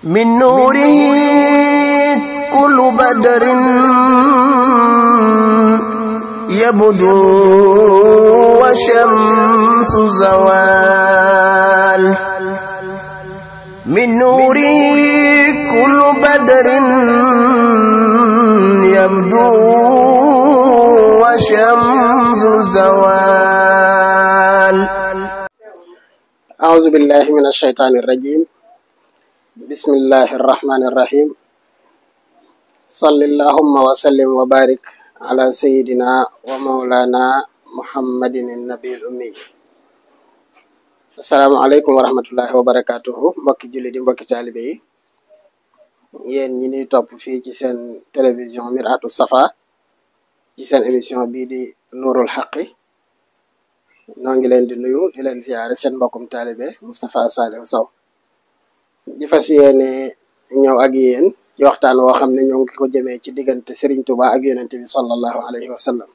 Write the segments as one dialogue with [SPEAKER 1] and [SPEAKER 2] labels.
[SPEAKER 1] من نوره كل بدر يبدو وشمس زوال من نوره كل بدر يبدو وشمس زوال.
[SPEAKER 2] أعوذ بالله من الشيطان الرجيم. بسم الله الرحمن الرحيم. صل اللهم وسلم وبارك على سيدنا ومولانا محمد النبي الأمي. السلام عليكم ورحمة الله وبركاته. mbokki julli di mbokki taalibe yi yéen ñi ñuy topp fii ci seen télévision Mir'atu Safa ci seen émission bii di Nuurul Haqqi noo ngi leen di nuyu di leen ziyaare seen mbokkum taalibe Moustapha Saliou Sow di fas yéene ñëw ak yéen ci waxtaan woo xam ne ñoo ngi ko jëmee ci diggante Serigne Touba ak yonent bi sallallahu alayhi wa sallam.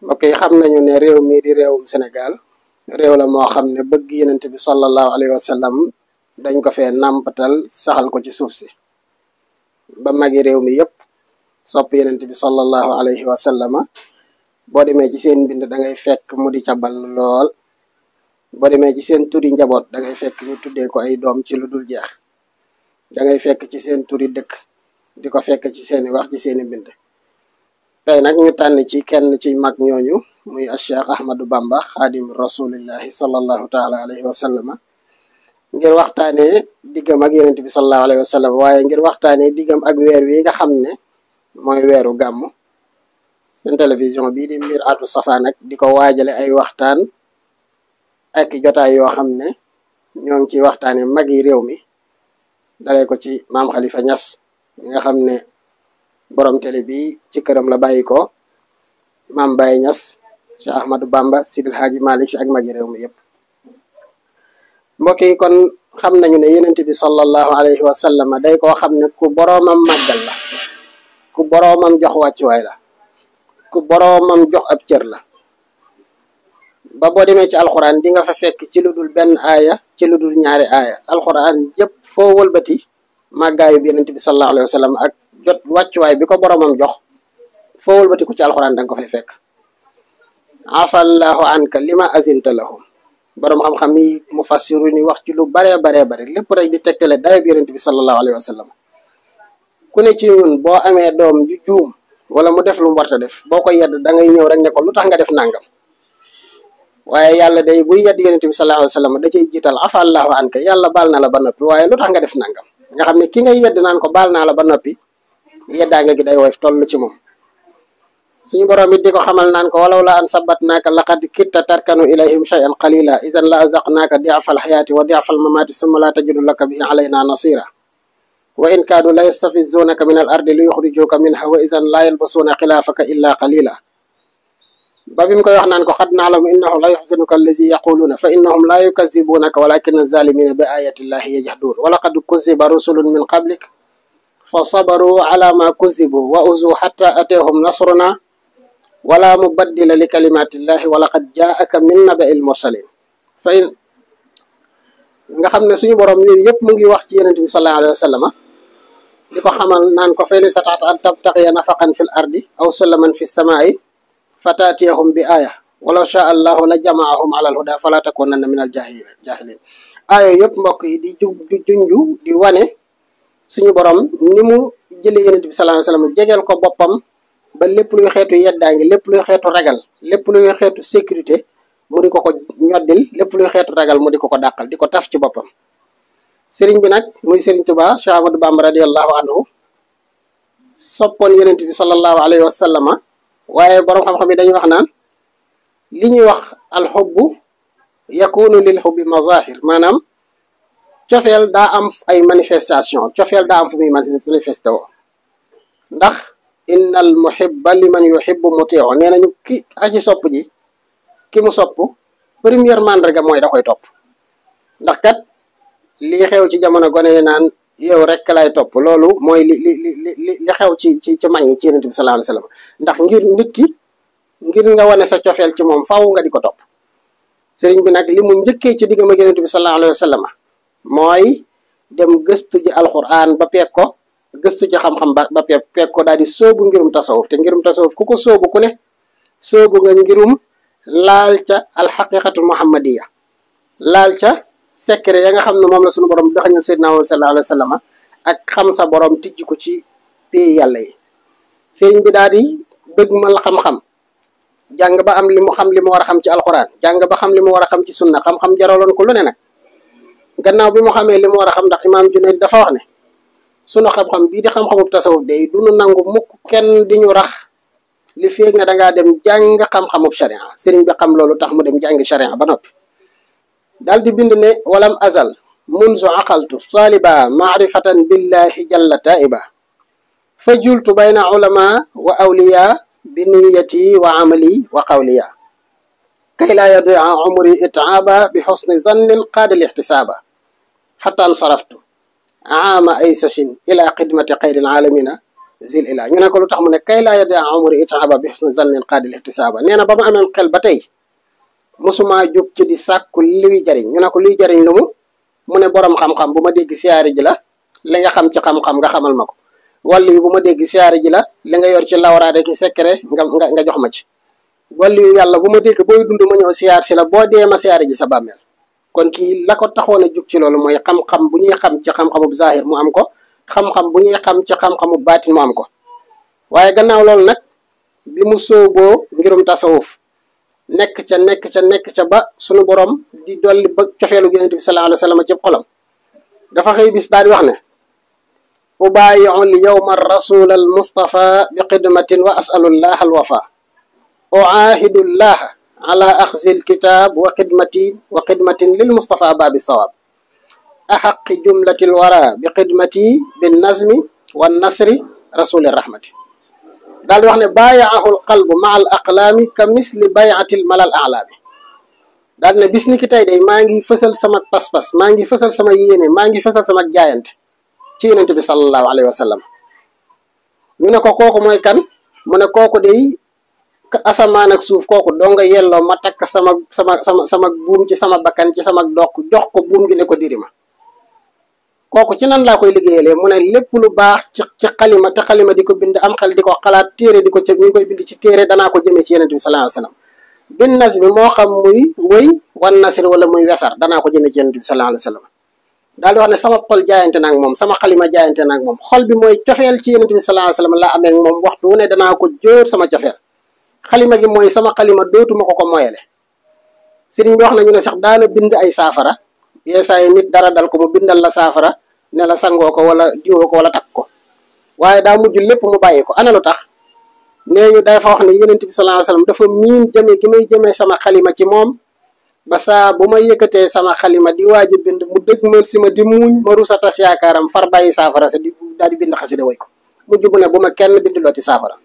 [SPEAKER 2] mbokk yi xam nañu ne réew mii di réewum Sénégal réew la moo xam ne bëgg yonent bi sallallahu alayhi wa sallam dañ ko fee nàmpatal saxal ko ci suuf si ba magi réew mi yépp sopp yonent bi sallallahu alayhi wa sallama. boo demee ci seen mbind da ngay fekk mu di ca ball lool. boo demee ci seen turi njaboot da ngay fekk ñu tuddee ko ay doom ci lu dul jeex. da ngay fekk ci seen turi dëkk di ko fekk ci seeni wax ci seeni mbind. tey nag ñu tànn ci kenn ci mag ñooñu muy Cheikh Ahmadou Bamba xaadim rasulillahi sallallahu taala alayhi wa sallama ngir waxtaanee diggam ak yonent bi sallallahu alayhi wa sallam waaye ngir waxtaanee diggam ak weer wi nga xam ne mooy weeru gàmmu. seen télévision bii di Mir'atu Safa nag di ko waajale ay waxtaan ak jotaay yoo xam ne ñoo ngi ci waxtaane mag yi réew mi dalee ko ci maam Khalifa Niass nga xam ne borom télé bi ci këram la bàyyi ko maam Baye Niass Cheikh Ahmadou Bamba Sidil Hadji Malick Sy ak magi réew mi yépp. mbokk yi kon xam nañu ne yonent bi sallallahu alayhi wa sallam day koo xam ne ku boroomam màggal la, ku boroomam jox wàccuwaay la, ku boroomam jox ab cër la. ba boo demee ci alxuraan di nga fa fekk ci lu dul benn aaya ci lu dul ñaari aaya alxuraan yëpp foo wëlbati màggaayu bi yonent bi sallallahu alayhi wa sallam ak jot wàccuwaay bi ko boroomam jox foo wëlbati ku ci alxuraan danga ko fay fekk. afallahu anka lima azinta lahum. boroom xam-xam yi mufassiru ni wax ci lu baree lépp rek di tegtale dayo bi yonent bi sallallahu alayhi wa sallam. ku ne ci ñun boo amee doom ju juum wala mu def lu mu warta def boo ko yedd da ngay ñëw rek ne ko lu tax nga def nangam. waaye yàlla day buy yedd yonent bi sallallahu alayhi wa sallam da cay jiital afallahu anka yàlla baal na la ba noppi waaye lu tax nga def nangam nga xam ne ki ngay yedd naan ko baal naa la ba noppi yeddaanga gi day woyof toll ci moom. suñu borom it di ko xamal naan ko walaw la an sabatnaaka laqad kitta tarkanu ilayhim shay'an qalila izan la azaqnaaka di'fal hayati wa di'fal mamati summa la tajidu laka bihi alayna nasira wa in kaadu la yastafizunaka min al ardi li yukhrijuka minha wa izan la yalbasuna khilafaka illa qalila. ba bi mu koy wax naan ko xad na'lamu innahu la yuhzinuka allazi yaquluna fa innahum la yukazzibunaka walakinna az-zalimina bi ayati llahi yajhadun wa laqad kuzziba rusulun min qablik fa sabaru ala ma kuzzibu wa uzu hatta atahum nasruna wala mubaddila li kalimatillahi wa laqad jaa'aka min naba'il mursalin. fa in nga xam ne suñu borom yooyu yëpp mu ngi wax ci yonent bi sallallahu alayhi wa sallam di ko xamal naan ko fa in istata'ta an tabtaghiya nafaqan fil ardi aw sulaman fis samaa'i fatatiyahum bi aya walaw shaa allahu la jamaahum ala al huda fala takunanna min al jahilin. aaya yëpp mbokk yi di junju di wane suñu borom ni mu jëlee yonent bi sallallahu alayhi wa sallam jegeel ko boppam ba lépp luy xeetu yeddaangi lépp luy xeetu ragal lépp luy xeetu sécurité mu di ko ñoddil lépp luy xeetu ragal mu di ko dàqal di ko taf ci boppam. sëriñ bi nag muy sëriñ Tuubaa Cheikh Ahmadou Bamba radiyallahu anhu soppoon yonent bi sallallahu alayhi wa sallama waaye boroom xam-xam yi dañuy wax naan li ñuy wax alxubbu yakunu lil xubbi mazahir maanaam cofeel daa am ay manifestation cofeel daa am fu muy manifesté woo ndax innal muhibba liman yuhibbu muti'u nee nañu ki aji sopp ji ki mu sopp première mandarga mooy da koy topp. ndax kat lii xew ci jamono gone yi naan yow rek lay topp loolu mooy li xew ci mag ñi ci yonent bi sallallahu alayhi wasallam ndax ngir nit ki ngir nga wane sa cofeel ci moom faaw nga di ko topp. sëriñ bi nag li mu njëkkee ci diggam ak yonent bi sallallahu alayhi wasallam mooy dem gëstu ji alquran ba peeg ko gëstu ci xam-xam ba peeg ko daal di soobu ngirum tasawuf te ngirum tasawuf ku ko soobu ku ne soobu nga ngirum laal ca alxaqiqatul muhammadiya laal ca secret ya nga xam ne moom la suñu borom daxañal seydina sallallahu alayhi wa sallam ak xam sa borom tijj ko ci pays yàlla yi sëriñ bi daal di dëgmal xam-xam jàng ba am li mu xam li mu war a xam ci alquran jàng ba xam li mu war a xam ci sunna xam-xam jaraloon ko lu ne nag gannaaw bi mu xamee li mu war a xam ndax imaam Junayd dafa wax ne sunu xam-xam bii di xam-xamub tasawuf day du nu nangu mukk kenn di ñu rax li feeg na dangaa dem jàng xam-xamub sharia sëriñ bi xam loolu tax mu dem jàngi sharia ba noppi daal di bind ne walam azal munzu aqaltu taliba maarifatan billahi jalla taiba fa jultu bayna ulama wa awliya bi niyati wa amali wa qawliya kay laa yadia umri itaaba bi xusni zannin qaadal ixtisaaba xataan saraftu aama ay sachin ila xidmati xayril alamina zil ila ñu ne ko lu tax mu ne kay laa yadia umri itaaba bi xusni zannin qaadal ixtisaaba nee na ba ma amee xel ba tey musuma jóg ci di sàkku luy jariñ ñu ne ko luy jariñ lu mu ne borom xam-xam bu ma dégg siyaare ji la li nga xam ci xam-xam nga xamal ma ko wàllu yu bu ma dégg siyaare ji la li nga yor ci lawraade ki secret nga jox ma ci wàllu yu yàlla bu ma dégg booy dund ma ñëw siyaar si la boo dee ma siyaare ji sa bàmmeel kon kii la ko taxoon a jug ci loolu mooy xam-xam bu ñuy xam ci xam-xamub zahir mu am ko xam-xam bu ñuy xam ci xam-xamub baatin mu am ko waaye gannaaw loolu nag bi mu sooboo ngirum tasawuf nekk ca ba sunu borom di dolli ba cofeelu yonent bi sallallahu alayhi wa sallam ci xolam dafa xëy bis daal di wax ne ubaayiu l yowma rasul al mustafa bi xidmatin wa asalullah al wafa uahidullah ala axzi l kitab wa xidmatin lil mustafa baabi sawab axaqi jumlati l wara bi xidmati bin nazmi wa nasri rasuli rahmati daal di wax ne baayaahu l qalbu maa al aqlaami ka misli bayatil malal alaami daal ne bis ni ki tey day maa ngi fësal sama pas-pas maa ngi fësal sama yéene maa ngi fësal sama jaayante ci yonent bi sallallahu alayhi wa sallam ñu ne ko kooku mooy kan mu ne kooku day asamaan ak suuf kooku doo nga yelloo ma takk sama buum ci sama bakkan ci sama doq jox ko buum gi ne ko dirima kooku ci nan laa koy liggéeyalee mu ne lépp lu baax ci xalima te xalima di ko bind am xel di ko xalaat téere di ko ci ñu koy bind ci téere danaa ko jëmee ci yonent bi sallallahu alayhi wa sallam bin nas bi moo xam muy wëy wan nasir wala muy wesar danaa ko jëmee ci yonent bi sallallahu alayhi wa sallam daal di wax ne sama xol jaayante naag moom sama xalima jaayante naag moom xol bi mooy cofeel ci yonent bi sallallahu alayhi wa sallam laa amee moom waxtu wu ne danaa ko jóor sama cofeel xalima gi mooy sama xalima dootuma ko moyale sëriñ bi wax nañu ne sax daana bind ay saafara yeesaay nit dara dal ko mu bindal la saafara ne la sangoo ko wala diwoo ko wala takk ko waaye daa mujj lépp mu bàyyi ko ana lu tax nee ñu dafa wax ne yonent bi sallallahu alayhi wasallam dafa miin jëme gi may jëmee sama xalima ci moom ba saa bu ma yëkkatee sama xalima di waaj a bind mu dëgmal si ma di muuñ ma rusa tas yaakaaram far bàyyi saafara sa di daal di bind xasida way ko mujj bu ne bu ma kenn bind looti saafara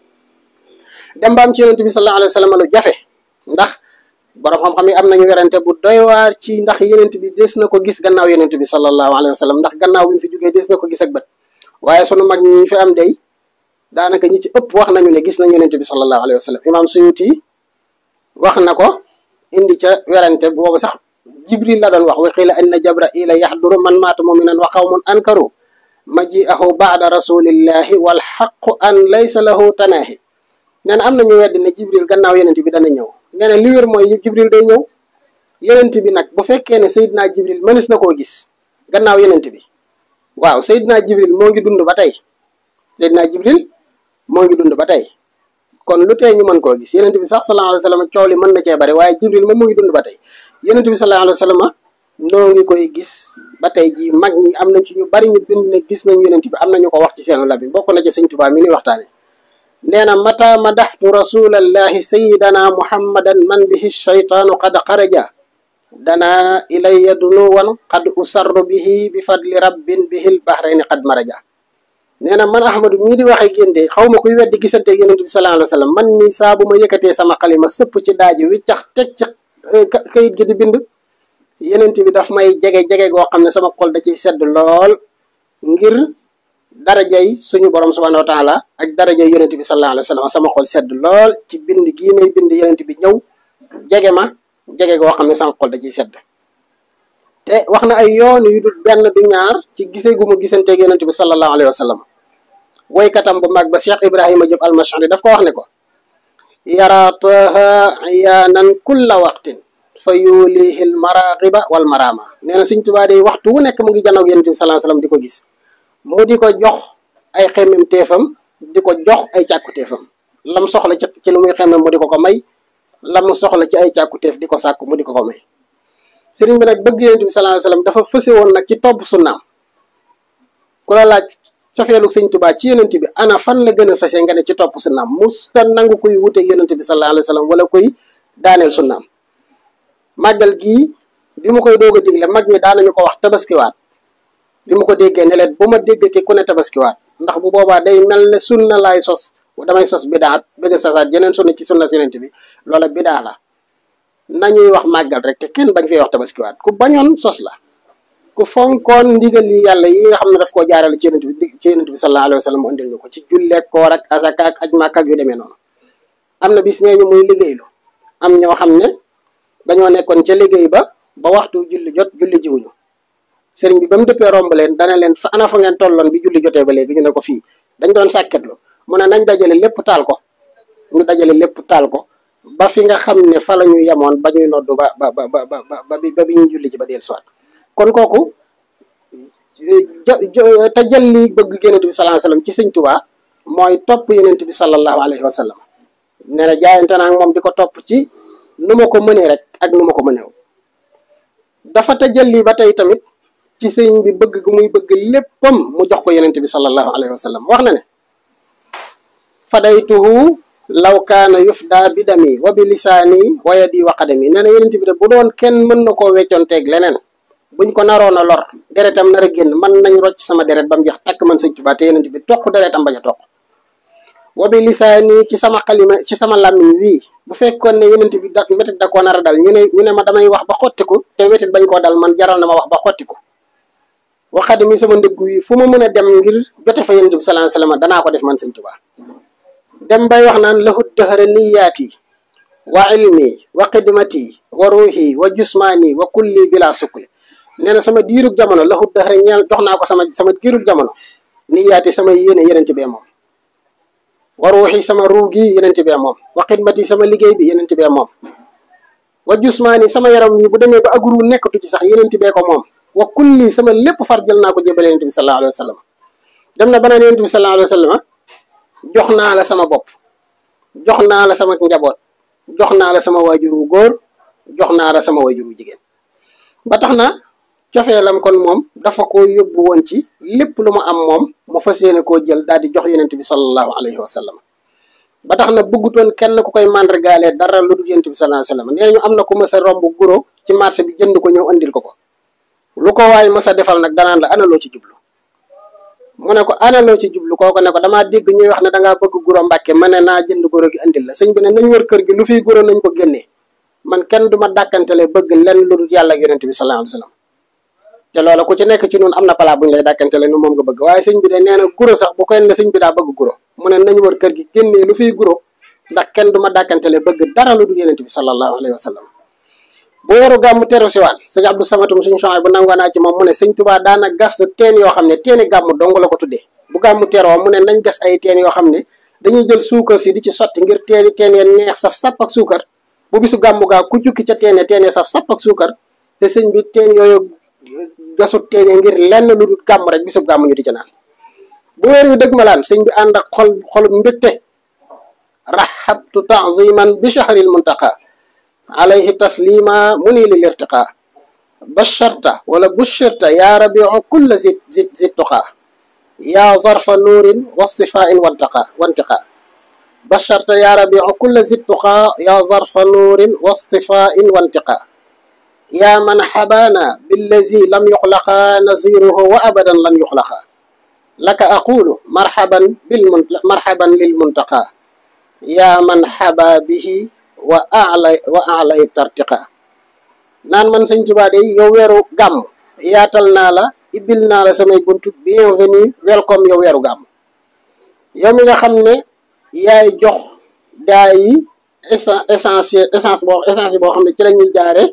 [SPEAKER 2] dem ba am ci yonent bi sallallahu alayhi wasallam lu jafe ndax borom xam-xam yi am nañu werante bu doy waar ci ndax yonent bi des na ko gis gannaaw yonent bi sallallahu alayhi wa sallam ndax gannaaw bi mu fi jógee des na ko gis ak bët waaye sunu mag ñi fi am day daanaka ñi ci ëpp wax nañu ne gis nañ yonent bi sallallahu alayhi wa sallam imam Suyuti wax na ko indi ca werante boobu sax jibril la doon wax wa qiila anna jabraila yahduru man maata muminan wa qawmun ankaru maji'ahu ba'da rasulillahi wal haqqu an laysa lahu tanaahi nee na am nañu weddi ne jibril gannaaw yonent bi dana ñëw nee na li wér mooy jibril day ñëw yonent bi nag bu fekkee ne Seydina Jibril mënees na koo gis gannaaw yonent bi waaw Seydina Jibril moo ngi dund ba tey Seydina Jibril moo ngi dund ba tey kon lu tee ñu mën koo gis yonent bi sax sallallahu alayhi wa sallam coow li mën na cee bari waaye Jibril moom mu ngi dund ba tey yonent bi sallallahu alayhi wa sallam noo ngi koy gis ba tey ji mag ñi am na ci ñu bari ñu bind ne gis nañ yonent bi am na ñu ko wax ci seenu labi bokk na ci Sëñ Tuubaa mi ni waxtaane nee na mata madaxtu rasulallahi sayidana muhammadan man bihi shaytaanu qad xaraja dana ilayya dunuwan qad usarru bihi bi fadli rabbin bihil bahrayni qad maraja nee na man ahmadu mii di waxe génde xaw ma kuy weddi gisante yonent bi sallallahu alayhi wa sallam man mi saa bu ma yëkkatee sama xalima sëpp ci daaji wiccax teg ci kayit gi di bind yonent bi daf may jege goo xam ne sama xol da ciy sedd lool ngir darajay suñu borom subhanahu wa taala ak darajay yonent bi sallallahu alayhi wa sallam sama xol sedd lool ci bind gii may bind yonent bi ñëw jege ma jege goo xam ne sama xol da ciy sedd te wax na ay yoon yu dul benn du ñaar ci gisee gu mu gisanteeg yonent bi sallallahu alayhi wa sallam woykatam bu mag ba Cheikh Ibrahima Diop al-Mash'ari daf ko wax ne ko yara taha iyaanan kulla waqtin fa yulihi al maraqiba wal marama nee na Sëñ Tuubaa day waxtu wu nekk mu ngi janoog yonent bi sallallahu alayhi wa sallam di ko gis mu di ko jox ay xemmem teefam di ko jox ay càkkuteefam lam soxla ci lu muy xemmem mu di ko may lam soxla ci ay càkkuteef di ko sàkku mu di ko may sëriñ bi nag bëgg yonent bi sallallahu alayhi wa sallam dafa fëse woon nag ci topp sunnaam ku la laaj cofeelu Sëñ Tuubaa ci yonent bi ana fan la gën a fëse nga ne ci topp sunnaam musta nangu kuy wuteeg yonent bi sallallahu alayhi wa sallam wala kuy daaneel sunnaam màggal gii bi mu koy doog a digle mag ñi daanañu ko wax tabaskiwaat bi mu ko déggee ne leen bu ma déggati ku ne tabaskiwaat ndax bu boobaa day mel ne sunna laay sos damay sos bidaat bëgg a sasaat jeneen sunna ci sunna yonent bi loola bidaa la nañuy wax màggal rek te kenn bañ fee wax tabaskiwaat ku bañoon sos la ku fonkoon ndigal yi yàlla yi nga xam ne daf koo jaarale ci yonent bi sallallahu alayhi wa sallam mu indil ñu ko ci julleek koor ak asaka ak aj Makka ak yu demee noonu am na bis nee ñu muy liggéeylu am ñoo xam ne dañoo nekkoon ca liggéey ba waxtu julli jot julli jiwuñu sëriñ bi ba mu dëppee romb leen dana leen fa ana fa ngeen tolloon bi julli jotee ba léegi ñu ne ko fii dañ doon sàkketlu mu ne nañ dajale lépp taal ko ñu dajale lépp taal ko ba fi nga xam ne fa la ñu yemoon ba ñuy noddu ba bi ñuy julli ci ba del soit kon kooku te jël li bëgg yonent bi sallallahu alayhi wa sallam ci Sëñ Tuubaa mooy topp yonent bi sallallahu alayhi wa sallam nee na jaayante naa moom di ko topp ci nu ma ko mënee rek ak nu ma ko mëneew dafa te jël li ba tey tamit ci sëñ bi bëgg gu muy bëgg léppam mu jox ko yonent bi sallallahu alayhi wa sallam wax na ne fadaytuhu law kaana yufda bi dami wa bi lisaani wa yadi wa qadami nee na yonent bi de bu doon kenn mën na koo weccoonteeg leneen buñ ko naroon a lor deretam nar a génn man nañ rocc sama deret ba mu jeex takk man Sëñ Tuubaa te yonent bi toq deretam bañ a toq wa bi lisaani ci sama xalima ci sama làmmiñ wii bu fekkoon ne yonent bi da métit da koo nar a dal ñu ne ma damay wax ba xottiku te métit bañ koo dal man jaral na ma wax ba xottiku wa qadami sama ndëggu wi fu ma mën a dem ngir jote fa yonent bi sallallahu alayhi wa sallam danaa ko def man Sëñ Tuubaa dem bay wax naan lahu dëhëra niyaati wa ilmi wa xidmati wa ruuhi wa jusmaani wa kulli bila sukli nee na sama diirug jamono lahu dëhëra ñeel jox naa ko sama diirug jamono niyaati sama yéene yenente bee moom wa ruuhi sama ruu gi yenente bee moom wa xidmati sama liggéey bi yenente bee moom wa jusmaani sama yaram wi bu demee ba aguru nekkatu ci sax yenente bee ko moom wa kulli sama lépp far jël naa ko jébale yenente bi sallallahu alayhi wa sallam dem na banaan yenente bi sallallahu alayhi wa sallam jox naa la sama bopp jox naa la sama njaboot jox naa la sama waajuru góor jox naa la sama waajuru jigéen ba tax na cofeelam kon moom dafa ko yóbbu woon ci lépp lu mu am moom mu fas yéene koo jël daal di jox yonent bi sallallahu alayhi wa sallam ba tax na bëggutoon kenn ku koy màndargaalee dara lu dul yonent bi sallallahu alayhi wa sallam nee ñu am na ku mës a romb guro ci marché bi jënd ko ñëw andil ko lu ko waay mës a defal nag danaan la ana loo ci jublu mu ne ko ana loo ci jublu kooko ne ko damaa dégg ñuy wax ne dangaa bëgg guro Mbàkke ma ne naa jënd guro gi andil la sëñ bi ne nañ wër kër gi lu fiy guro nañ ko génnee man kenn du ma dàkkantele bëgg lenn lu dul yàlla ak yonent bi sallallahu alayhi wa sallam te loola ku ci nekk ci noonu am na palaa bu ñu lay dàkkantele nu moom nga bëgg waaye sëñ bi de nee na guro sax bu koy ne sëñ bi daa bëgg guro mu ne nañ wër kër gi génnee lu fiy guro ndax kenn du ma dàkkantele bëgg dara lu dul yonent bi sallallahu alayhi wa sallam bu weeru gàmmu teru siwaan sëñ Abdou Samatum suñu changé bu nangoo naa ci moom mu ne sëñ Tuubaa daana gas teen yoo xam ne teeni gàmmu dong la ko tuddee bu gàmmu teroo mu ne nañ gas ay teen yoo xam ne dañuy jël suukar si di ci sotti ngir teen yeen neex saf sapp ak suukar bu bisu gàmmu gaa ku jukki ca teene saf sapp ak suukar te sëñ bi teen yooyu gasut teene ngir lenn lu dul gàmm rek bisu gàmmu ñu di ca naan bu weer wi dëgg ma laan sëñ bi ànd ak xolub mbégte rahabtu ta'ziman bi shahril muntaqa alayhi taslima muni lil irtiqa basharta wala bushirta ya rabiu kulla zid tuqa ya zarfa nuurin wastifa'in wantiqa basharta ya rabiu kulla zid tuqa ya zarfa nuurin wastifa'in wantiqa ya man habana billazi lam yuxlaqa naziruhu wa abadan lan yuxlaqa laka aqulu marhaban lil muntaqa ya man haba bihi wa alay tartiqa naan man Sëñ Tuubaa de yow weeru gàmm yaatal naa la ibbil naa la samay buntu bienvenue welcome yow weeru gàmm yow mi nga xam ne yaay jox daa yi essence boo xam ne ci la ñuy jaare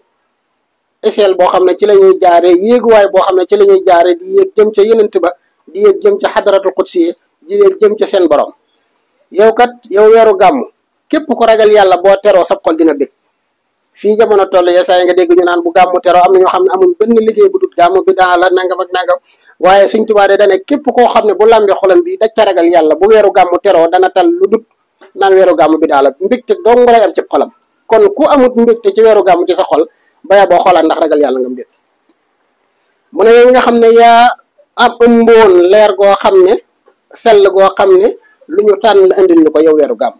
[SPEAKER 2] échelle boo xam ne ci la ñuy jaare yéeguwaay boo xam ne ci la ñuy jaare di yéeg jëm ca yenent ba di yéeg jëm ca xadaratul qudsi di yéeg jëm ca seen borom. yow kat yow weeru gàmm képp ko ragal yàlla boo teroo sab xol dina bég. fii jamono toll ya saa yi nga dégg ñu naan bu gàmmu teroo am na ñoo xam ne amuñ benn liggéey bu dut gàmmu bi daa la nangam ak nangam waaye Sëñ Tuubaa de dane képp koo xam ne bu làmbee xolam bi daj ca ragal yàlla bu weeru gàmmu teroo dana tal lu dut naan weeru gàmmu bi daa la mbégte dong lay am ci xolam. kon ku amut mbégte ci weeru gàmmu ci sa xol baya boo xoolaat ndax ragal yàlla nga mbég. mu ne yow nga xam ne yaa am ëmboon leer goo xam ne sell goo xam ne lu ñu tànn la indil ñu ko yow weeru gàmm.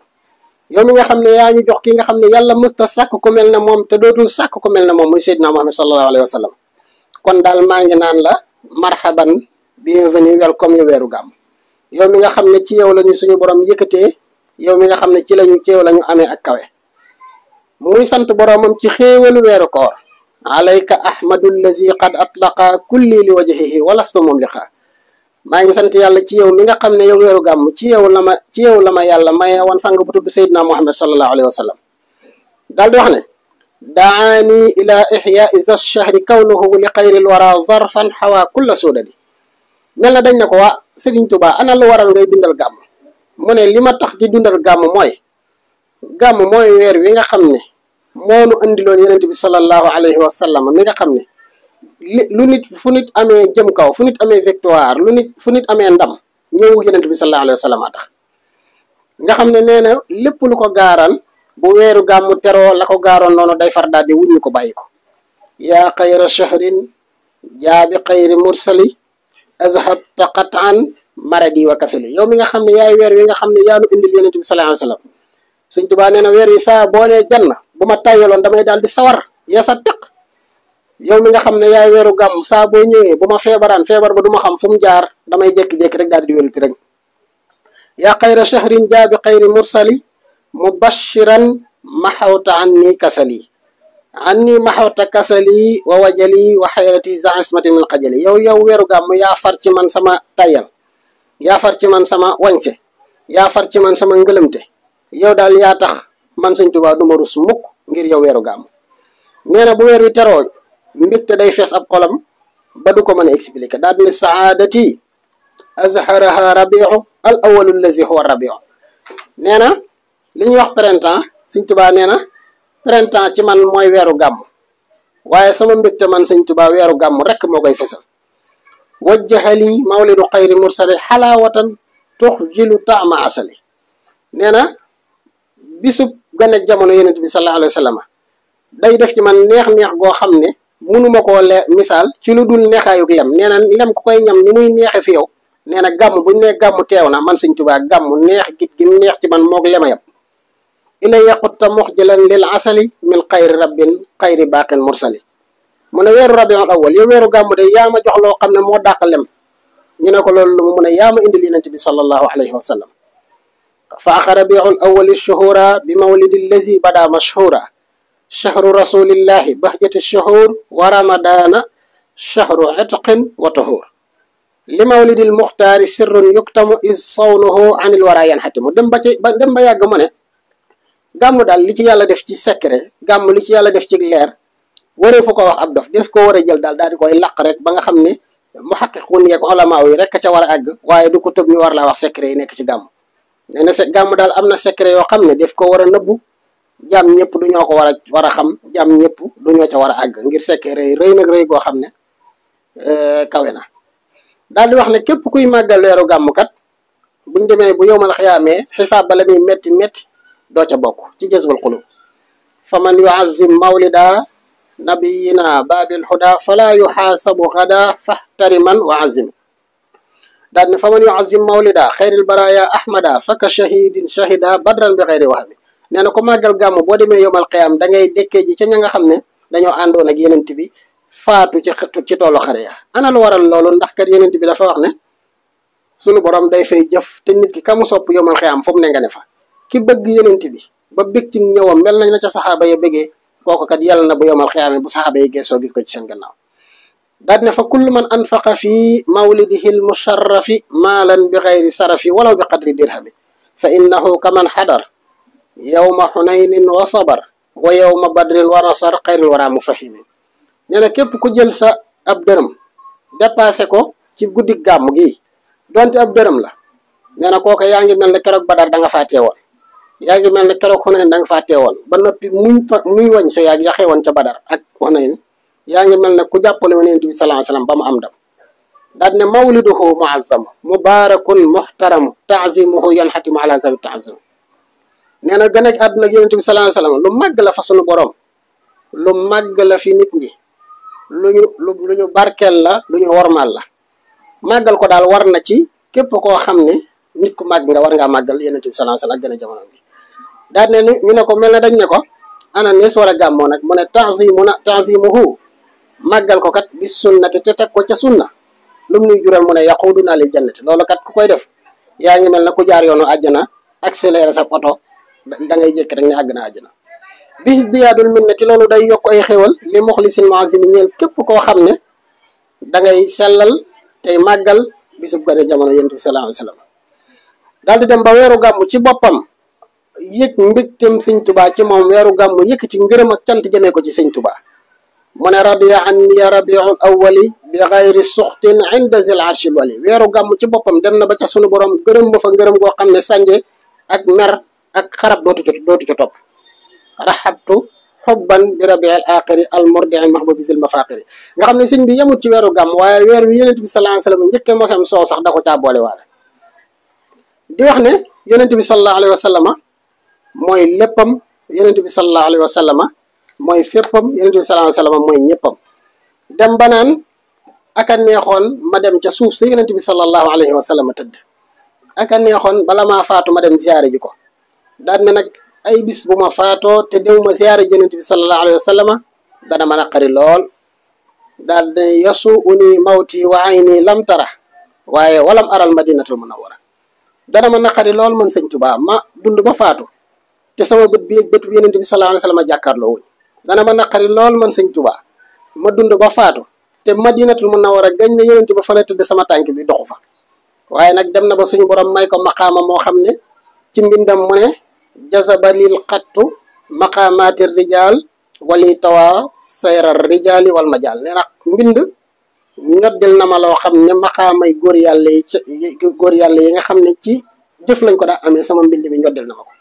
[SPEAKER 2] yow mi nga xam ne yaa ñu jox ki nga xam ne yàlla mësta sàkk ku mel ne moom te dootul sàkk ku mel ne moom muy Seydina Muhammad sallallahu alayhi wa sallam. kon daal maa ngi naan la marhaban bienvenue welcome yu weeru gàmm. yow mi nga xam ne ci yow lañu suñu borom yëkkatee yow mi nga xam ne ci yow lañu amee ak kawe. muy sant boromam ci xéewalu weeru koor. alayka ahmadu allazi qad atlaqa kulli li wajhihi walastu mumliqa. maa ngi sant yàlla ci yow mi nga xam ne yow weeru gàmm ci yow la ma yàlla maye woon sang bu tudd Seydina Muhammad sallallahu alayhi wa sallam. daal di wax ne daani ila ihyaai za shahri kawnuhu li xayril wara zarfan xawa kulla suudadi. mel na dañ ne ko waa Sëriñ Tuubaa ana lu waral ngay dundal gàmm. mu ne li ma tax di dundal gàmm mooy weer wi nga xam ne moonu andiloon yonent bi sallallahu alayhi wa sallam mi nga xam ne lu nit fu nit amee jëm kaw fu nit amee victoire fu nit amee ndam ñëwu yonent bi sallallahu alayhi wa sallam a tax nga xam ne nee na lépp lu ko gaaral bu weeru gàmmu teroo la ko gaaroon noonu day far daal di wuññi ko bàyyi ko. yaa xayra shahrin jaabi xayri mursali azhabta qat'an maradi wa kasali. yow mi nga xam ne yaay weer wi nga xam ne yaa nu indil yonent bi sallallahu alayhi wa sallam. Sëñ Tuubaa nee na weer wi saa boo nee jann bu ma tàyyaloon damay daal di sawar yaa sa teq. yow mi nga xam ne yaay weeru gàmm saa boo ñëwee bu ma feebaraan feebar ba du ma xam fu mu jaar damay jékki-jékki rek daal di wéruti rek. yaa xayra shahrin jaabi xayri mursali mubashiran maxawta anni kasali wa wajali wa xayrati za ismati min xajali. yow weeru gàmm yaa far ci man sama tayyal yaa far ci man sama wañse yaa far ci man sama ngëlëmte yow daal yaa tax man Sëñ Tuubaa du ma rus mukk ngir yow weeru gàmm. nee na bu weer wi teroo mbégte day fees ab xolam ba du ko mën a expliquer daal ne saadati azharaha rabiu al awalu allazi huwa rabiu. nee na li ñuy wax printemps Sëñ Tuubaa nee na printemps ci man mooy weeru gàmm waaye sama mbégte man Sëñ Tuubaa weeru gàmm rek moo koy fesal. wajjahali mawlidu xayri mursali xalaawatan tuxjilu taama asali. nee na bisub gane jamono yonent bi sallallahu alayhi wa sallam day def ci man neex-neex goo xam ne mënuma koo misaal ci lu dul neexaayug lem. nee na lem ku koy ñam ni muy neexe fi yow nee na gàmm buñ ne gàmm teew na man Sëñ Tuubaa gàmm neex gi neex ci man moog lema yam. ila yaqutta muxjilan lil asali min xayri rabbin xayri baaqin mursali. mu ne weeru rabiul awwal yow weeru gàmm de yaa ma jox loo xam ne moo dàq lem. ñu ne ko loolu mu ne yaa ma indil yonent bi sallallahu alayhi wa sallam. fa axa rabiul awwali shuhura bi mawlidi allazi bada mashhura shahru rasulillahi bahjati shuhur wa ramadana shahru itqin wa tuhur li mawlidil muxtaari sirrun yuktamu is sawnuhu anil wara yanxatimu. dem ba yàgg mu ne gàmm daal li ci yàlla def ci secret gàmm li ci yàlla def ci leer waree fu ko wax ab dof def ko war a jël daal di koy laq rek ba nga xam ne muhaqiqun yeeg ulama yi rek ca war a àgg waaye du ko tëb ñu war laa wax secret yi nekk ci gàmm. nee na gàmm daal am na secret yoo xam ne def ko war a nëbbu jàmm ñëpp du ñoo ko war a xam jàmm ñëpp du ñoo ca war a àgg ngir secret yi rëy nag rëy goo xam ne kawe na. daal di wax ne képp kuy màggal weeru gàmm kat buñ demee bu yowmal xiyaamee xisaab ba la muy métti doo ca bokk ci jazbul qulub. fa man yuazim mawlida nabiyina babil huda fala yuxaasabu gada fahtariman wa azim. daal ne fa man yuazim mawlida xayril baraya ahmada faka shahidin shahida badran bi xayri wahmi. nee na ko màggal gàmm boo demee yomal xiyaam da ngay dekkee ji ca ña nga xam ne dañoo àndoon ak yenent bi faatu ci toolu xare ya. ana lu waral loolu ndax kat yenent bi dafa wax ne sunu borom day fay jëf te nit ki ka mu sopp yomal xiyaam fu mu ne nga ne fa. ki bëgg yenent bi ba bég ci ñëwam mel nañ na ca saxaaba ya bëggee kooku kat yàlla na bu yomal xiyaam bu saxaaba yi geesoo gis ko ci seen gannaaw. daal ne fa kullu man anfaqa fi mawlidihi l musharrafi maalan bi xayri sarafi walaw bi qadri dirhami fa innahu kaman xadar yawma xunaynin wa sabar wa yawma badrin wa nasar xayril wara mufahimi. nee na képp ku jël sa ab dërëm dépassé ko ci guddi gàmm gi donte ab dërëm la nee na kooku yaa ngi mel ne keroog Badar da nga faa teewoon yaa ngi mel ne keroog Xunayn da nga faa teewoon ba noppi muñ wañ sa yaag yaxee woon ca Badar ak Xunayn yaa ngi mel ne ku jàppale woon Yonent bi sallallahu alayhi wasallam ba mu am ndam daal ne mawliduhu muazzam mubarakun muhtaram taazimuhu yanxatimu ala zawi taazim nee na gën ak àdduna ak Yonent bi sallallahu alayhi wasallam lu màgg la fa sunu borom lu màgg la fi nit ñi lu ñu barkeel la lu ñu wormaal la màggal ko daal war na ci képp koo xam ne nit ku màgg nga war ngaa màggal Yonent bi sallallahu alayhi wasallam ak gën a jamono bi daal ne ñu ne ko mel ne dañ ne ko ana nees war a gàmmoo nag mu ne taazimuhu màggal ko kat bi sunnati te teg ko ca sunna lu mu nuy jural mu ne yaquduna lil jannati loolu kat ku koy def yaa ngi mel ne ku jaar yoonu àjjana accéléré sa oto da ngay jékki rek ne àgg na àjjana bi diyaadul minnati loolu day yokk ay xéwal li muxlisin muazimi ñeel képp koo xam ne da ngay sellal tey màggal bisub gane jamono Yonent bi sallallahu alayhi wasallam daal di dem ba weeru gàmm ci boppam yëg mbégtem sëñ Tuubaa ci moom weeru gàmm yëkkati ngërëm ak cant jëmee ko ci sëñ Tuubaa mu ne radiya anni rabiul awwali bi xayri suxtin inda zil arshil wali weeru gàmm ci boppam dem na ba ca sunu borom gërëm ba fa ngërëm goo xam ne sànje ak mer ak xarab dootu ca topp rahabtu xubban bi rabiil aqiri al murdii mahbubi zil mafaqiri nga xam ne sëñ bi yemut ci weeru gàmm waaye weer wi Yonent bi sallallahu alayhi wasallam njëkkee mosam soow sax da ko caa boole waale di wax ne Yonent bi sallallahu alayhi wasallama mooy léppam Yonent bi sallallahu alayhi wasallama mooy féppam Yonent bi sallallahu alayhi wasallam mooy ñëppam dem ba naan aka neexoon ma dem ca suuf si Yonent bi sallallahu alayhi wasallam tëdd aka neexoon bala maa faatu ma dem ziyaare ji ko daan ne nag ay bis bu ma faatoo te déw ma ziyaare ji Yonent bi sallallahu alayhi wasallama dana ma naqari lool daal ne yasu uni mawti wa ayni lam tara waaye walam aral madinatul munawwara dana ma naqari lool man sëñ Tuubaa ma dund ba faatu te sama bët bi ak bëtu Yonent bi sallallahu alayhi wasallam jàkkaarloo wuñ dana ma naqari lool man sëñ Tuubaa ma dund ba faatu te madinatul munawwara gañ ne Yonent ba fa la tëdd sama tànk bi doxu fa waaye nag dem na ba suñu borom may ko maqaama moo xam ne ci mbindam mu ne jazaba lil xattu maqaamaati rijaal wali tawa sayra rijaali wal majaal nee na mbind ñoddil na ma loo xam ne maqaamay góor yàlla yi nga xam ne ci jëf lañ ko daa amee sama mbind mi ñoddil na ma ko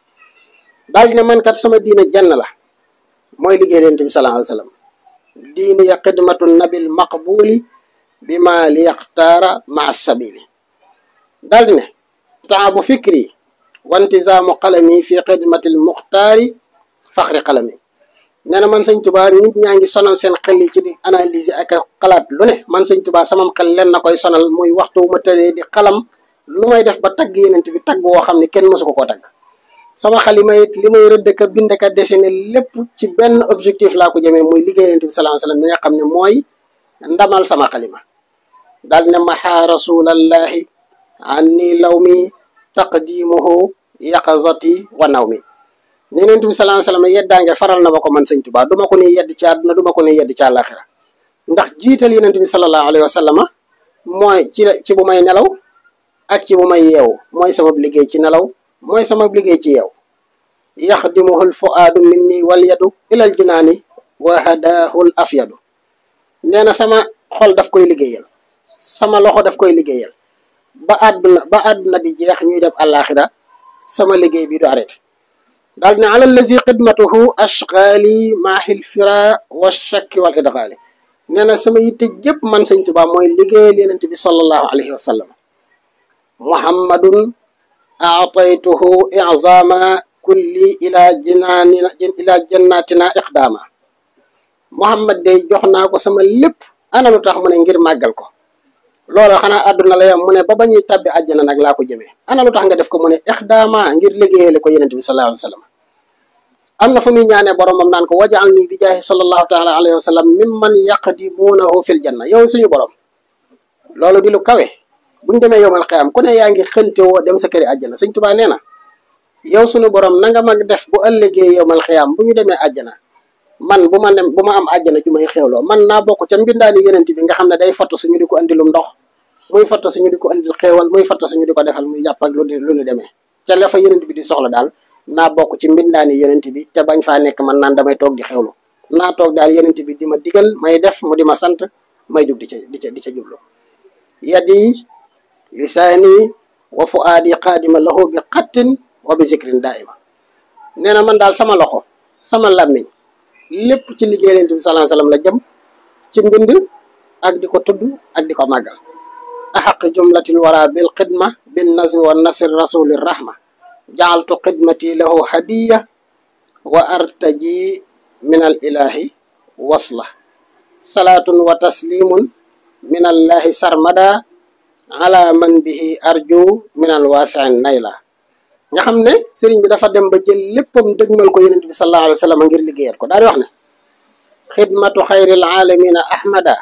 [SPEAKER 2] daal ne man kat sama diine jenn la mooy liggéey Yonent bi sallallahu alayhi wasallam diini ya xidmatu nabil maqbuli bi ma li yaxtaara ma sabili daal di ne taabu fikri wa intizaamu qalami fi xidmatil muxtaari faxri qalami nee na man sëñ Tuubaa nit ñaa ngi sonal seen xel yi ci di analyser ak xalaat lu ne man sëñ Tuubaa samam xel leen na koy sonal muy waxtu wu ma tëddee di xalam lu may def ba tagg Yonent bi tagg woo xam ne kenn mësu ko koo tagg sama xalima it li may rëdd ka bind ka dessiné lépp ci benn objectif laa ko jëmee muy liggéey Yonent bi sallallahu alayhi wasallam mi nga xam ne mooy ndamal sama xalima daal ne maha rasulallahi anni law mi taqdimuhu yaqazati wa naw mi ne Yonent bi sallallahu alayhi wasallam yeddaange faral na ma ko man sëñ Tuubaa du ma ko ni yedd ci àdduna du ma ko ni yedd ci àllaaxira ndax jiital Yonent bi sallallahu alayhi wasallam mooy ci bu may nelaw ak ci bu may yeewu mooy sama liggéey ci nelaw mooy sama liggéey ci yeew yaxdimuhul fuaadu minni wal yadu ilal jinaani wa hadahul afyadu nee na sama xol daf koy liggéeyal sama loxo daf koy liggéeyal ba àdduna di jeex ñuy def àllaaxira sama liggéey bi du arrêté daal ne alal lazi xidmatuhu ashqaali maahil fira wa shakki wal idgaali nee na sama yitte jëpp man sëñ Tuubaa mooy liggéeyal Yonent bi sallallahu alayhi wa sallam muhammadun aataytuhu izama kulli ila jannatina iqdaama muhammad day jox naa ko sama lépp ana lu tax mu ne ngir màggal ko loolu xanaa àdduna la yam mu ne ba bañuy tabbi àjjana nag laa ko jëmee ana lu tax nga def ko mu ne iqdaama ngir liggéeyale ko Yonent bi sallallahu alayhi wa sallam am na fu muy ñaanee boromam naan ko wajal ni bi jaahi sallallahu taala alayhi wa sallam mimman yaqdimuunahu fil janna yow suñu borom loolu di lu kawe buñ demee yowmal xiyaam ku ne yaa ngi xënte woo dem sa këri àjjana sëñ Tuubaa nee na yow suñu borom na nga mag def bu ëllëgee yowmal xiyaam bu ñu demee àjjana man bu ma am àjjana ju may xéewloo man naa bokk ca mbindaani Yonent bi nga xam ne day fatt suñu di ko andilum ndox muy fatt suñu di ko andil xéewal muy fatt suñu di ko defal muy jàpp ak lu ñu demee ca la fa Yonent bi di soxla daal naa bokk ci mbindaani Yonent bi te bañ faa nekk man naan damay toog di xéewlu naa toog daal yenent bi di ma digal may def mu di ma sant may jug di ca jublu yadi lisaani wa fuaadi qaadima lahu bi xattin wa bi zikrin daaima nee na man daal sama loxo sama làmmiñ lépp ci liggéey yenent bi sallallahu alayhi wasallam la jëm ci mbind ak di ko tudd ak di ko màggal ahaq jumlatil wara bil xidma bin nazmi wa nasr rasulir rahma jaaltu xidmati lahu hadiya wa artaji min al ilahi wasla salaatun wa taslimun min allahi sarmada ala man bihi arju min al wasi'in nayla nga xam ne sëriñ bi dafa dem ba jël léppam dëgmal ko yonent bi sallallahu alayhi wa sallam ngir liggéeyal ko daal di wax ne xidmatu xayril alamina ahmada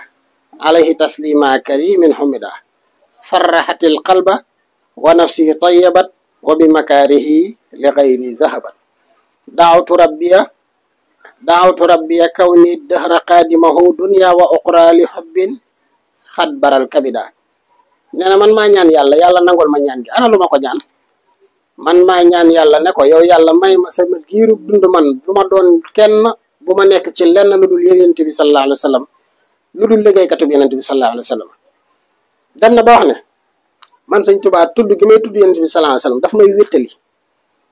[SPEAKER 2] alayhi taslima karimin humida farrahatil qalba wa nafsi tayyabat wa bi makarihi li gayri zahabat daawtu rabbiya kawni dahra qadimahu dunya wa uqra li hubbin xad baral kabida nee na man maa ñaan yàlla yàlla nangol ma ñaan gi ana lu ma ko ñaan man maa ñaan yàlla ne ko yow yàlla may ma sama giirub dund man du ma doon kenn bu ma nekk ci lenn lu dul yonent bi sallallahu alayhi wa sallam lu dul liggéeykatub yonent bi sallallahu alayhi wa sallam dem na ba wax ne man sëñ Tuubaa tudd gi may tudd yonent bi sallallahu alayhi wa sallam daf may wéttali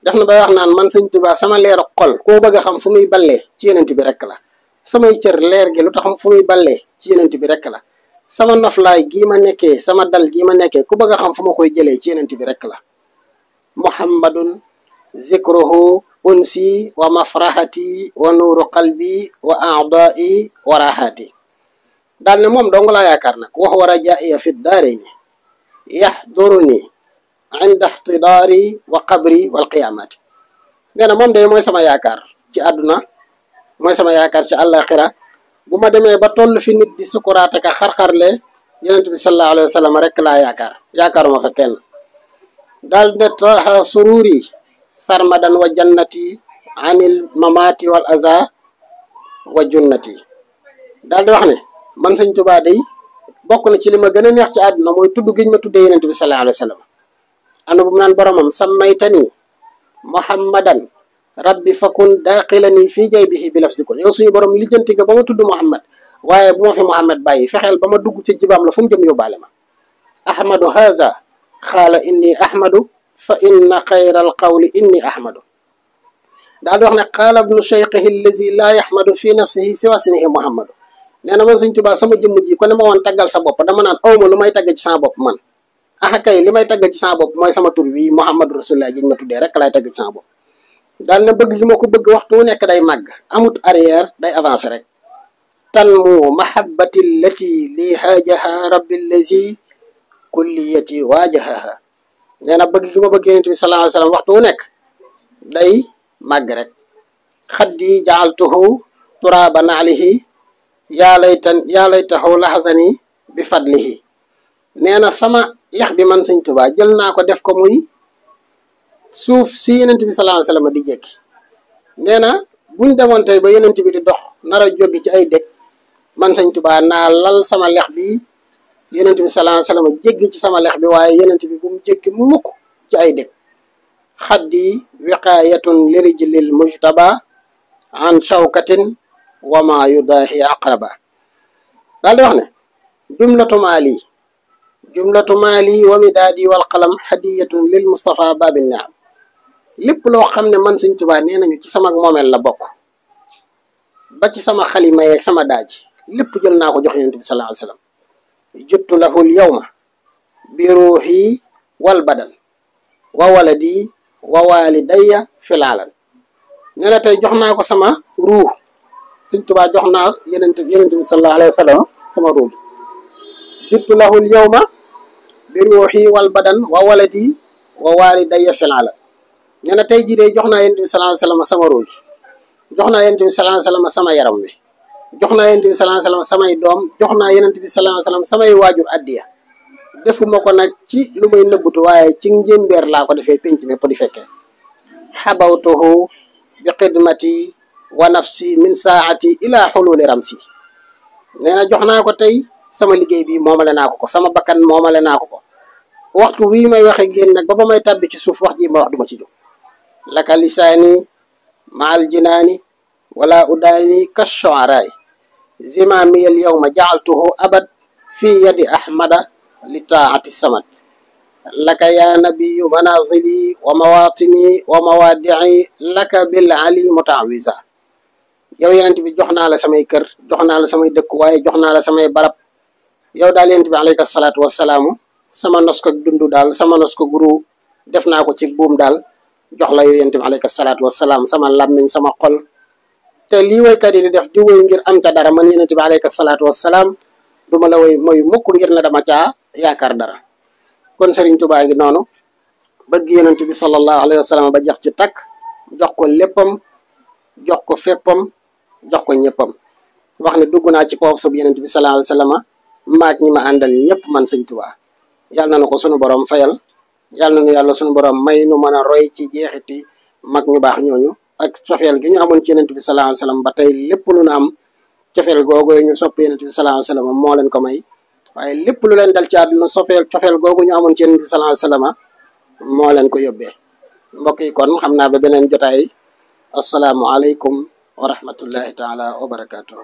[SPEAKER 2] def na ba wax naan man sëñ Tuubaa sama leeru xol koo bëgg a xam fu muy ballee ci yonent bi rekk la samay cër leer gi lu tax fu muy ballee ci yonent bi rekk la sama noflaay gii ma nekkee sama dal gii ma nekkee ku bëgg a xam fu ma koy jëlee ci yonent bi rekk la muhammadun zikruhu unsi wa mafrahati wa nuuru qalbi wa a'da'i wa rahati daal ne moom dong laa yaakaar nag wax war a jaa'iya fi daarayni yahduruni inda ihtidaari wa qabri wal qiyaamati nee na moom de mooy sama yaakaar ci àdduna mooy sama yaakaar ci àllaaxira bu ma demee ba toll fi nit di sukuraate ka xarxarle yonent bi sallallahu alayhi wa sallam rek laa yaakaaruma fa kenn daal ne taha sururi sarmadan wa jannati anil mamati wal aza wa junnati daal di wax ne man sëñ Tuubaa day bokk na ci li ma gën a neex ci àdduna mooy tudd giñ ma tuddee yonent bi sallallahu alayhi wa sallam ana bu mu naan boromam sammaytani muhammadan rabbi fakun daqilani fii jaybihi bi lafzikun yow suñu borom lijjanti nga ba ma tudd muhammad waaye bu ma fi muhammad bàyyi fexeel ba ma dugg ci jibaam la fu mu jëm yóbbaale ma ahmadu haza xaala inni ahmadu fa inna xayra al qawli inni ahmadu daal di wax ne qaala ibnu cheikhihi allazi laa yaxmadu fi nafsihi siwa ismihi muhammadu nee na man sëñ Tuubaa sama jëmm ji ko ne ma woon taggal sa bopp dama naan awma lu may tagg ci sama bopp man ah kay li may tagg ci sama bopp mooy sama tur wi muhammadu rasulullah jiñ ma tuddee rek laay tagg ci sama bopp daal na bëgg gi ma ko bëgg waxtu wu nekk day màgg amut arrière day avancé rek tanmu mahabbati allati li haajaha rabbi allazi kulliyati waajahaha nee na bëgg gi ma bëgg yonent bi sallallahu alayhi wa sallam waxtu wu nekk day màgg rek xaddi jaaltuhu turaaba naalihi yaa laytahu laxasani bi fadlihi nee na sama yax bi man sëñ Tuubaa jël naa ko def ko muy suuf si yonent bi sallallahu alayhi wa sallam di jekki nee na buñ demoon tey ba yonent bi di dox nar a jóge ci ay dëkk man sëñ Tuubaa naa lal sama lex bi yonent bi sallallahu alayhi wa sallam jéggi ci sama lex bi waaye yonent bi bu mu jéggi mukk ci ay dëkk xaddi wiqaayatun lirijlil mujtaba an shawkatin wa ma yudaahi aqraba daal di wax ne jumlatu maali wa midaadi wal qalam hadiyatun lil mustafa babin naam lépp loo xam ne man sëñ Tuubaa nee nañu ci sama moomeel la bokk ba ci sama xalima yeeg sama daaj lépp jël naa ko jox yonent bi sallallahu alayhi wa sallam juttu lahul yawma bi ruuxi wal badan wa waladi wa walidayya filaalan nee na tey jox naa ko sama ruux sëñ Tuubaa jox naa yonent bi sallallahu alayhi wa sallam sama ruux juttu lahul yawma bi ruuxi wal badan wa waladi wa walidayya filaalan nee na tey jii de jox naa yonent bi sallallahu alayhi wa sallam sama ruux jox naa yonent bi sallallahu alayhi wa sallam sama yaram wi jox naa yonent bi sallallahu alayhi wa sallam samay doom jox naa yonent bi sallallahu alayhi wa sallam samay waajur addiya defuma ko nag ci lu may nëbbutu waaye ci njëmbeer laa ko defee penc mépp di fekkee xabawtuhu bi xidmati wa nafsi min saati ila xululi ramsi nee na jox naa ko tey sama liggéey bi moomale naa ko sama bakkan moomale naa ko waxtu wii may waxe génn nag ba may tàbbi ci suuf wax ji ma wax duma ci jóg laka lisaani maal jinaani wala udaani kashu'araay zimaami al yawma ja'altuhu abad fi yadi ahmada li taa'ati samad laka ya nabiyyu manazili wa mawatini wa mawadi'i laka bil ali muta'awiza yow yonent bi jox naa la samay kër jox naa la samay dëkk waaye jox naa la samay barab yow daal yonent bi alayka salaatu wassalaamu sama nos ko dundu daal sama nos ko guru def naa ko ci buum daal jox la yow yonent bi alayka salaatu wassalaam sama làmmiñ sama xol te lii woykat yi di def di woy ngir am ca dara man yonent bi alayka salaatu wassalaam du ma la woy mooy mukk ngir na dama caa yaakaar dara kon Sëriñ Tuubaa ngi noonu bëgg yonent bi sallallahu alayhi wa sallam ba jax ci takk jox ko léppam jox ko féppam jox ko ñëppam wax ne dugg naa ci poof sub yonent bi sallallahu alayhi wa sallam maag ñi ma àndal ñëpp man Sëriñ Tuubaa yàlla na ko sunu borom fayal yàlla na nu yàlla sunu borom may nu mën a roy ci jeexiti mag ñu baax ñooñu ak cofeel gi ñu amoon ci yonent bi sallallahu alayhi wa sallam ba tey lépp lu nu am cofeel googu ñu sopp yonent bi sallallahu alayhi wa sallam moo leen ko may waaye lépp lu leen dal ci àdduna cofeel googu ñu amoon ci yonent bi sallallahu alayhi wa sallam moo leen ko yóbbee mbokk yi kon xam naa ba beneen jotaay assalaamu aleykum wa rahmatullahi taala wa barakatuh